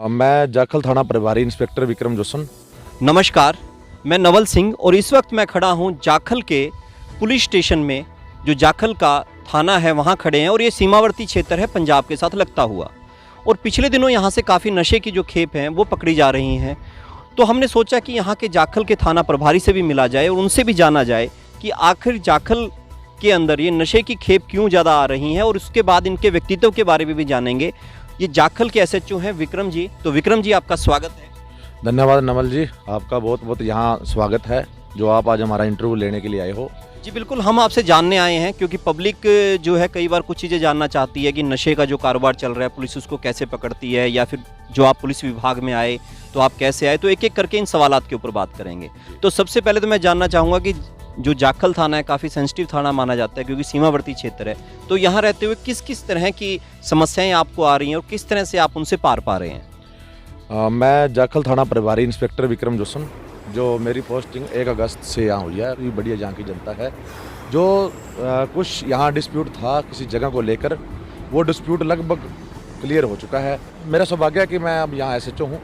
मैं जाखल थाना प्रभारी इंस्पेक्टर विक्रम जोसन। नमस्कार, मैं नवल सिंह और इस वक्त मैं खड़ा हूं जाखल के पुलिस स्टेशन में। जो जाखल का थाना है वहां खड़े हैं और ये सीमावर्ती क्षेत्र है पंजाब के साथ लगता हुआ। और पिछले दिनों यहां से काफ़ी नशे की जो खेप हैं वो पकड़ी जा रही हैं। तो हमने सोचा कि यहाँ के जाखल के थाना प्रभारी से भी मिला जाए और उनसे भी जाना जाए कि आखिर जाखल के अंदर ये नशे की खेप क्यों ज़्यादा आ रही हैं, और उसके बाद इनके व्यक्तित्व के बारे में भी जानेंगे। ये जाखल के एसएचओ हैं विक्रम जी। तो विक्रम जी, आपका स्वागत है। धन्यवाद नवल जी, आपका बहुत बहुत यहाँ स्वागत है जो आप आज हमारा इंटरव्यू लेने के लिए आए हो। जी बिल्कुल, हम आपसे जानने आए हैं क्योंकि पब्लिक जो है कई बार कुछ चीज़ें जानना चाहती है कि नशे का जो कारोबार चल रहा है पुलिस उसको कैसे पकड़ती है, या फिर जो आप पुलिस विभाग में आए तो आप कैसे आए। तो एक एक करके इन सवालात के ऊपर बात करेंगे। तो सबसे पहले तो मैं जानना चाहूँगा कि जो जाखल थाना है काफ़ी सेंसिटिव थाना माना जाता है क्योंकि सीमावर्ती क्षेत्र है। तो यहाँ रहते हुए किस किस तरह की समस्याएं आपको आ रही हैं और किस तरह से आप उनसे पार पा रहे हैं? मैं जाखल थाना प्रभारी इंस्पेक्टर विक्रम जोसन, जो मेरी पोस्टिंग 1 अगस्त से यहाँ हुई है। ये बढ़िया यहाँ की जनता है जो कुछ यहाँ डिस्प्यूट था किसी जगह को लेकर, वो डिस्प्यूट लगभग क्लियर हो चुका है। मेरा सौभाग्य है कि मैं अब यहाँ एसएचओ हूँ।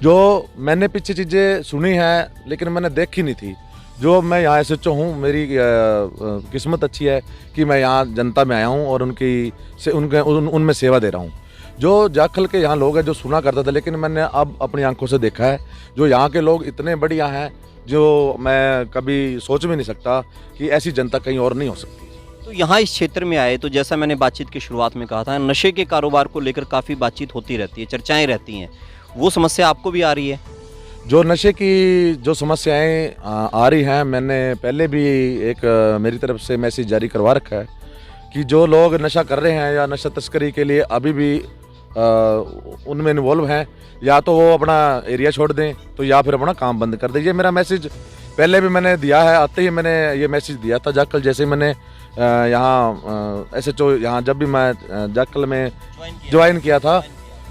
जो मैंने पीछे चीज़ें सुनी हैं लेकिन मैंने देखी नहीं थी, जो मैं यहाँ एसएचओ हूँ, मेरी किस्मत अच्छी है कि मैं यहाँ जनता में आया हूँ और उनमें सेवा दे रहा हूँ। जो जाखल के यहाँ लोग हैं जो सुना करता था, लेकिन मैंने अब अपनी आंखों से देखा है जो यहाँ के लोग इतने बढ़िया हैं जो मैं कभी सोच भी नहीं सकता कि ऐसी जनता कहीं और नहीं हो सकती। तो यहाँ इस क्षेत्र में आए तो जैसा मैंने बातचीत की शुरुआत में कहा था, नशे के कारोबार को लेकर काफ़ी बातचीत होती रहती है, चर्चाएँ रहती हैं। वो समस्या आपको भी आ रही है? जो नशे की जो समस्याएं आ रही हैं, मैंने पहले भी एक मेरी तरफ से मैसेज जारी करवा रखा है कि जो लोग नशा कर रहे हैं या नशा तस्करी के लिए अभी भी उनमें इन्वॉल्व हैं, या तो वो अपना एरिया छोड़ दें तो या फिर अपना काम बंद कर दें। ये मेरा मैसेज पहले भी मैंने दिया है, आते ही मैंने ये मैसेज दिया था जाखल। जैसे मैंने यहाँ एसएचओ यहाँ जब भी मैं जाखल में ज्वाइन किया था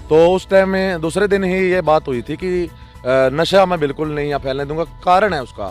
तो उस टाइम में दूसरे दिन ही ये बात हुई थी कि नशा मैं बिल्कुल नहीं यहाँ फैलने दूंगा। कारण है उसका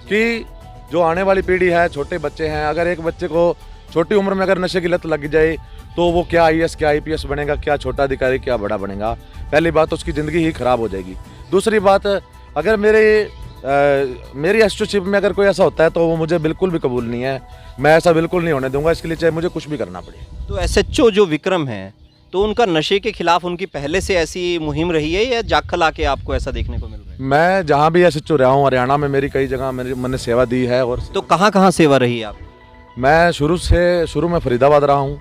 कि जो आने वाली पीढ़ी है, छोटे बच्चे हैं, अगर एक बच्चे को छोटी उम्र में अगर नशे की लत लग जाए तो वो क्या आईएएस क्या आईपीएस बनेगा, क्या छोटा अधिकारी क्या बड़ा बनेगा। पहली बात उसकी ज़िंदगी ही खराब हो जाएगी। दूसरी बात, अगर मेरी एसएचओशिप में अगर कोई ऐसा होता है तो वो मुझे बिल्कुल भी कबूल नहीं है। मैं ऐसा बिल्कुल नहीं होने दूंगा, इसके लिए चाहे मुझे कुछ भी करना पड़े। तो एसएचओ जो विक्रम है, तो उनका नशे के खिलाफ उनकी पहले से ऐसी मुहिम रही है या जाखल आके आपको ऐसा देखने को मिल रहा है? मैं जहाँ भी एसएचओ रहा हूँ, हरियाणा में मेरी कई जगह मैंने सेवा दी है। और तो कहाँ कहाँ सेवा रही है आप? मैं शुरू में फरीदाबाद रहा हूँ,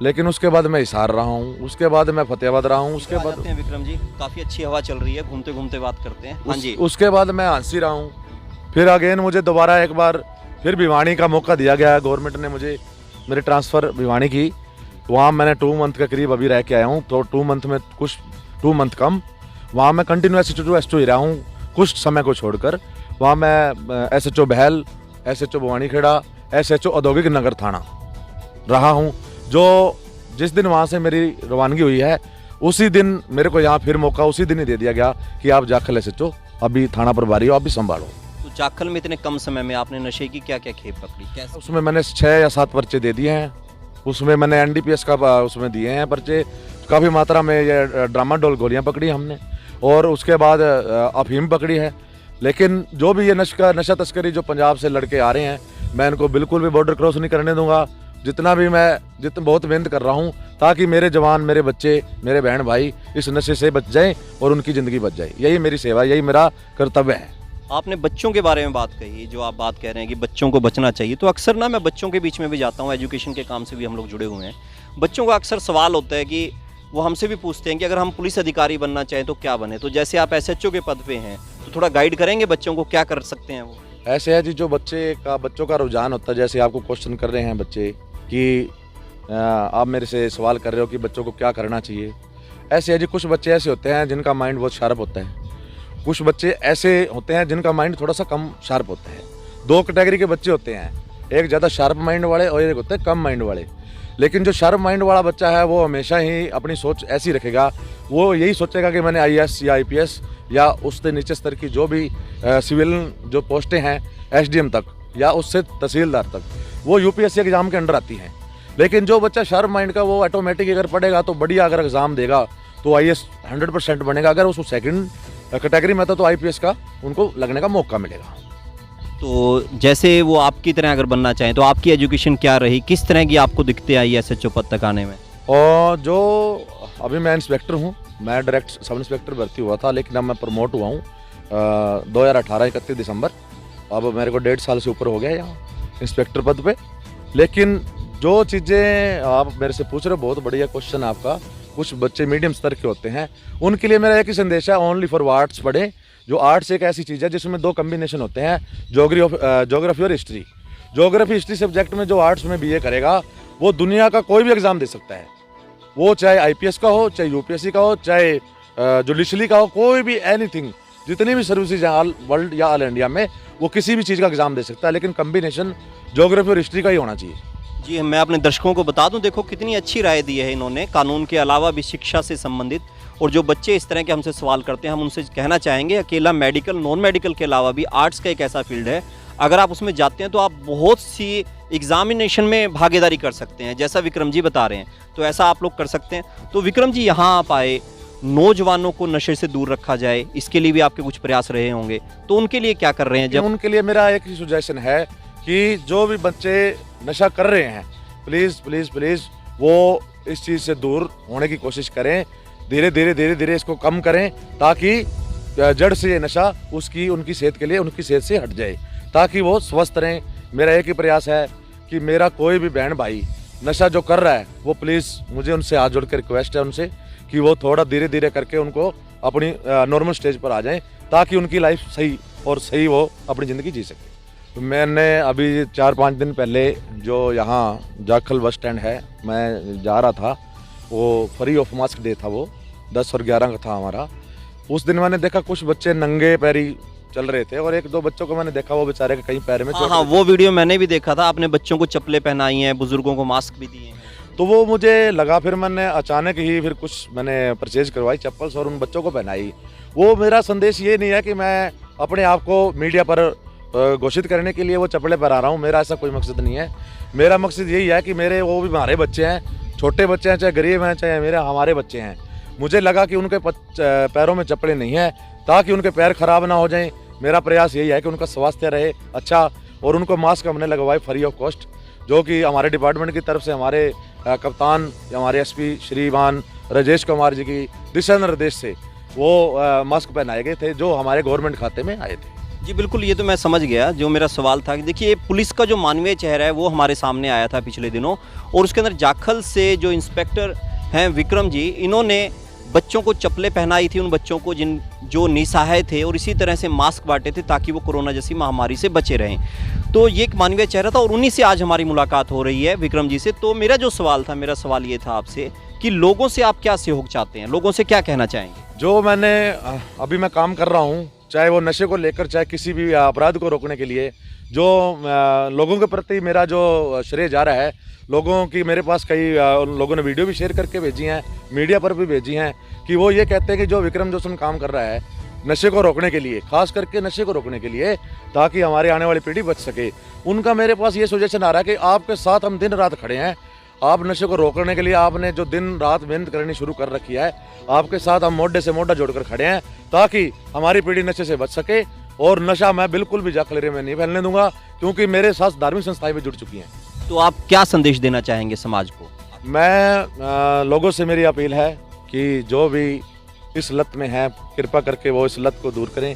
लेकिन उसके बाद मैं हिसार रहा हूँ, उसके बाद मैं फतेहाबाद रहा हूँ, उसके बाद विक्रम जी काफ़ी अच्छी हवा चल रही है, घूमते घूमते बात करते हैं। हाँ जी। उसके बाद मैं हांसी रहा हूँ। फिर अगेन मुझे दोबारा एक बार फिर भिवानी का मौका दिया गया है। गवर्नमेंट ने मुझे मेरी ट्रांसफ़र भिवानी की, वहाँ मैंने 2 मंथ के करीब अभी रह के आया हूँ। तो 2 मंथ में कुछ 2 मंथ कम वहाँ मैं कंटिन्यू एसएचओ ही रहा हूँ, कुछ समय को छोड़कर। वहाँ मैं एसएचओ बहल, एसएचओ भवानीखेड़ा, एसएचओ औद्योगिक नगर थाना रहा हूँ। जो जिस दिन वहाँ से मेरी रवानगी हुई है उसी दिन मेरे को यहाँ फिर मौका उसी दिन ही दे दिया गया कि आप जाखल एसएचओ अभी थाना प्रभारी हो, आप भी संभालो। तो जाखल में इतने कम समय में आपने नशे की क्या क्या खेप पकड़ी, कैसे? उसमें मैंने 6 या 7 पर्चे दे दिए हैं। उसमें मैंने एनडीपीएस का उसमें दिए हैं पर्चे, काफ़ी मात्रा में ये ड्रामाडोल गोलियाँ पकड़ी हमने, और उसके बाद अफीम पकड़ी है। लेकिन जो भी ये नशा तस्करी जो पंजाब से लड़के आ रहे हैं, मैं इनको बिल्कुल भी बॉर्डर क्रॉस नहीं करने दूंगा। जितना बहुत मेहनत कर रहा हूँ ताकि मेरे जवान, मेरे बच्चे, मेरे बहन भाई इस नशे से बच जाएं और उनकी ज़िंदगी बच जाए। यही मेरी सेवा, यही मेरा कर्तव्य है। आपने बच्चों के बारे में बात कही, जो आप बात कह रहे हैं कि बच्चों को बचना चाहिए, तो अक्सर ना मैं बच्चों के बीच में भी जाता हूँ, एजुकेशन के काम से भी हम लोग जुड़े हुए हैं। बच्चों का अक्सर सवाल होता है कि वो हमसे भी पूछते हैं कि अगर हम पुलिस अधिकारी बनना चाहें तो क्या बने। तो जैसे आप एसएचओ के पद पे हैं तो थोड़ा गाइड करेंगे बच्चों को, क्या कर सकते हैं वो? ऐसे है जी, जो बच्चों का रुझान होता है, जैसे आपको क्वेश्चन कर रहे हैं बच्चे कि आप मेरे से सवाल कर रहे हो कि बच्चों को क्या करना चाहिए। ऐसे है जी, कुछ बच्चे ऐसे होते हैं जिनका माइंड बहुत शार्प होता है, कुछ बच्चे ऐसे होते हैं जिनका माइंड थोड़ा सा कम शार्प होता है। 2 कैटेगरी के बच्चे होते हैं, एक ज़्यादा शार्प माइंड वाले और एक होते हैं कम माइंड वाले। लेकिन जो शार्प माइंड वाला बच्चा है वो हमेशा ही अपनी सोच ऐसी रखेगा, वो यही सोचेगा कि मैंने आईएएस या आईपीएस या उससे नीचे स्तर की जो भी सिविल जो पोस्टें हैं, एसडीएम तक या उससे तहसीलदार तक, वो यूपीएससी एग्ज़ाम के अंडर आती हैं। लेकिन जो बच्चा शार्प माइंड का, वो ऑटोमेटिक अगर पढ़ेगा तो बढ़िया अगर एग्ज़ाम देगा तो IAS 100% बनेगा। अगर उसको सेकंड कैटेगरी में था तो IPS का उनको लगने का मौका मिलेगा। तो जैसे वो आपकी तरह अगर बनना चाहें तो आपकी एजुकेशन क्या रही, किस तरह की आपको दिक्कतें आई SHO पद तक आने में? और जो अभी मैं इंस्पेक्टर हूँ, मैं डायरेक्ट सब इंस्पेक्टर भर्ती हुआ था, लेकिन अब मैं प्रमोट हुआ हूँ 2018 31 दिसंबर। अब मेरे को 1.5 साल से ऊपर हो गया यहाँ इंस्पेक्टर पद पे। लेकिन जो चीज़ें आप मेरे से पूछ रहे हो, बहुत बढ़िया क्वेश्चन आपका। कुछ बच्चे मीडियम स्तर के होते हैं, उनके लिए मेरा एक ही संदेश है, ओनली फॉर आर्ट्स पढ़ें। जो आर्ट्स एक ऐसी चीज़ है जिसमें 2 कम्बिनेशन होते हैं, ज्योग्राफी और हिस्ट्री। ज्योग्राफी हिस्ट्री सब्जेक्ट में जो आर्ट्स में BA करेगा वो दुनिया का कोई भी एग्ज़ाम दे सकता है, वो चाहे IPS का हो, चाहे UPSC का हो, चाहे जुडिशली का हो, कोई भी एनीथिंग, जितनी भी सर्विसेज हैं ऑल वर्ल्ड या ऑल इंडिया में, वो किसी भी चीज़ का एग्ज़ाम दे सकता है। लेकिन कम्बिनेशन ज्योग्राफी और हिस्ट्री का ही होना चाहिए। जी, मैं अपने दर्शकों को बता दूं, देखो कितनी अच्छी राय दी है इन्होंने, कानून के अलावा भी शिक्षा से संबंधित। और जो बच्चे इस तरह के हमसे सवाल करते हैं, हम उनसे कहना चाहेंगे अकेला मेडिकल, नॉन मेडिकल के अलावा भी आर्ट्स का एक ऐसा फील्ड है, अगर आप उसमें जाते हैं तो आप बहुत सी एग्जामिनेशन में भागीदारी कर सकते हैं, जैसा विक्रम जी बता रहे हैं। तो ऐसा आप लोग कर सकते हैं। तो विक्रम जी, यहाँ आप आए, नौजवानों को नशे से दूर रखा जाए, इसके लिए भी आपके कुछ प्रयास रहे होंगे, तो उनके लिए क्या कर रहे हैं? जब उनके लिए मेरा एक ही सुजेशन है कि जो भी बच्चे नशा कर रहे हैं, प्लीज़ प्लीज़ प्लीज़ वो इस चीज़ से दूर होने की कोशिश करें। धीरे धीरे इसको कम करें, ताकि जड़ से ये नशा उनकी सेहत के लिए, उनकी सेहत से हट जाए, ताकि वो स्वस्थ रहें। मेरा एक ही प्रयास है कि मेरा कोई भी बहन भाई नशा जो कर रहा है, वो प्लीज़, मुझे उनसे हाथ जोड़ के रिक्वेस्ट है उनसे कि वो थोड़ा धीरे धीरे करके उनको अपनी नॉर्मल स्टेज पर आ जाएं, ताकि उनकी लाइफ सही वो अपनी ज़िंदगी जी सके। तो मैंने अभी 4-5 दिन पहले जो यहाँ जाखल बस स्टैंड है, मैं जा रहा था, वो फ्री ऑफ मास्क डे था, वो 10 और 11 का था हमारा। उस दिन मैंने देखा कुछ बच्चे नंगे पैरी चल रहे थे, और 1-2 बच्चों को मैंने देखा वो बेचारे के कहीं पैर में चोट। हाँ, वो वीडियो मैंने भी देखा था, आपने बच्चों को चप्पलें पहनाई हैं, बुजुर्गों को मास्क भी दिए हैं। तो वो मुझे लगा, फिर मैंने अचानक ही फिर कुछ मैंने परचेज करवाई चप्पल्स और उन बच्चों को पहनाई। वो मेरा संदेश ये नहीं है कि मैं अपने आप को मीडिया पर घोषित करने के लिए वो चप्पलें पहना रहा हूँ, मेरा ऐसा कोई मकसद नहीं है। मेरा मकसद यही है कि मेरे वो भी हमारे बच्चे हैं, छोटे बच्चे हैं, चाहे गरीब हैं, चाहे हमारे बच्चे हैं। मुझे लगा कि उनके पैरों में चप्पलें नहीं हैं, ताकि उनके पैर खराब ना हो जाएं। मेरा प्रयास यही है कि उनका स्वास्थ्य रहे अच्छा, और उनको मास्क हमने लगवाए फ्री ऑफ कॉस्ट, जो कि हमारे डिपार्टमेंट की तरफ से हमारे कप्तान या हमारे SP श्रीमान राजेश कुमार जी की दिशा निर्देश से वो मास्क पहनाए गए थे, जो हमारे गवर्नमेंट खाते में आए थे। जी बिल्कुल, ये तो मैं समझ गया। जो मेरा सवाल था कि देखिए, पुलिस का जो मानवीय चेहरा है वो हमारे सामने आया था पिछले दिनों, और उसके अंदर जाखल से जो इंस्पेक्टर हैं विक्रम जी, इन्होंने बच्चों को चप्पलें पहनाई थी, उन बच्चों को जो निसहाय थे, और इसी तरह से मास्क बांटे थे ताकि वो कोरोना जैसी महामारी से बचे रहें। तो ये एक मानवीय चेहरा था, और उन्हीं से आज हमारी मुलाकात हो रही है विक्रम जी से। तो मेरा जो सवाल था, मेरा सवाल ये था आपसे कि लोगों से आप क्या सहयोग चाहते हैं, लोगों से क्या कहना चाहेंगे? जो अभी मैं काम कर रहा हूँ, चाहे वो नशे को लेकर, चाहे किसी भी अपराध को रोकने के लिए, जो लोगों के प्रति मेरा जो श्रेय जा रहा है, लोगों की मेरे पास कई लोगों ने वीडियो भी शेयर करके भेजी हैं, मीडिया पर भी भेजी हैं, कि वो ये कहते हैं कि जो विक्रम जोशन काम कर रहा है नशे को रोकने के लिए, खास करके नशे को रोकने के लिए, ताकि हमारी आने वाली पीढ़ी बच सके, उनका मेरे पास ये सजेशन आ रहा है कि आपके साथ हम दिन रात खड़े हैं। आप नशे को रोकने के लिए आपने जो दिन रात मेहनत करनी शुरू कर रखी है, आपके साथ हम मोढे से मोढा जोड़कर खड़े हैं, ताकि हमारी पीढ़ी नशे से बच सके। और नशा मैं बिल्कुल भी जाखल एरिया में नहीं फैलने दूंगा, क्योंकि मेरे साथ धार्मिक संस्थाएं भी जुड़ चुकी हैं। तो आप क्या संदेश देना चाहेंगे समाज को? मैं लोगों से मेरी अपील है कि जो भी इस लत में है, कृपा करके वो इस लत को दूर करें,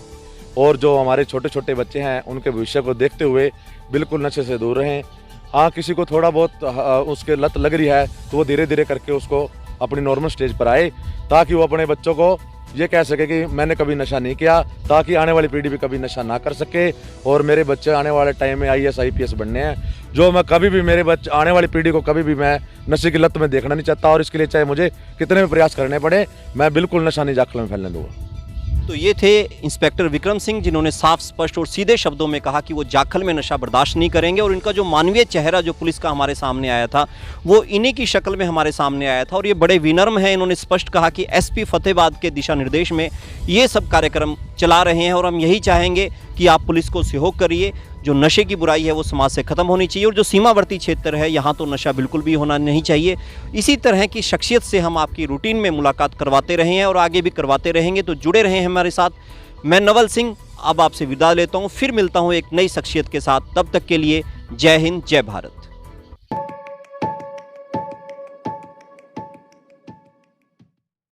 और जो हमारे छोटे छोटे बच्चे हैं उनके भविष्य को देखते हुए बिल्कुल नशे से दूर रहें। हाँ, किसी को थोड़ा बहुत उसके लत लग रही है तो वो धीरे धीरे करके उसको अपनी नॉर्मल स्टेज पर आए, ताकि वो अपने बच्चों को ये कह सके कि मैंने कभी नशा नहीं किया, ताकि आने वाली पीढ़ी भी कभी नशा ना कर सके। और मेरे बच्चे आने वाले टाइम में IAS IPS बनने हैं, जो मैं कभी भी मेरे बच्चे आने वाली पीढ़ी को कभी भी मैं नशे की लत में देखना नहीं चाहता, और इसके लिए चाहे मुझे कितने भी प्रयास करने पड़े, मैं बिल्कुल नशा नहीं जाखल में फैलने दूंगा। तो ये थे इंस्पेक्टर विक्रम सिंह, जिन्होंने साफ, स्पष्ट और सीधे शब्दों में कहा कि वो जाखल में नशा बर्दाश्त नहीं करेंगे, और इनका जो मानवीय चेहरा जो पुलिस का हमारे सामने आया था, वो इन्हीं की शक्ल में हमारे सामने आया था। और ये बड़े विनम्र हैं, इन्होंने स्पष्ट कहा कि SP फतेहाबाद के दिशा निर्देश में ये सब कार्यक्रम चला रहे हैं, और हम यही चाहेंगे कि आप पुलिस को सहयोग करिए। जो नशे की बुराई है वो समाज से ख़त्म होनी चाहिए और जो सीमावर्ती क्षेत्र है यहाँ तो नशा बिल्कुल भी होना नहीं चाहिए। इसी तरह की शख्सियत से हम आपकी रूटीन में मुलाकात करवाते रहे हैं और आगे भी करवाते रहेंगे, तो जुड़े रहे हैं हमारे साथ। मैं नवल सिंह अब आपसे विदा लेता हूँ, फिर मिलता हूँ एक नई शख्सियत के साथ। तब तक के लिए जय हिंद, जय भारत।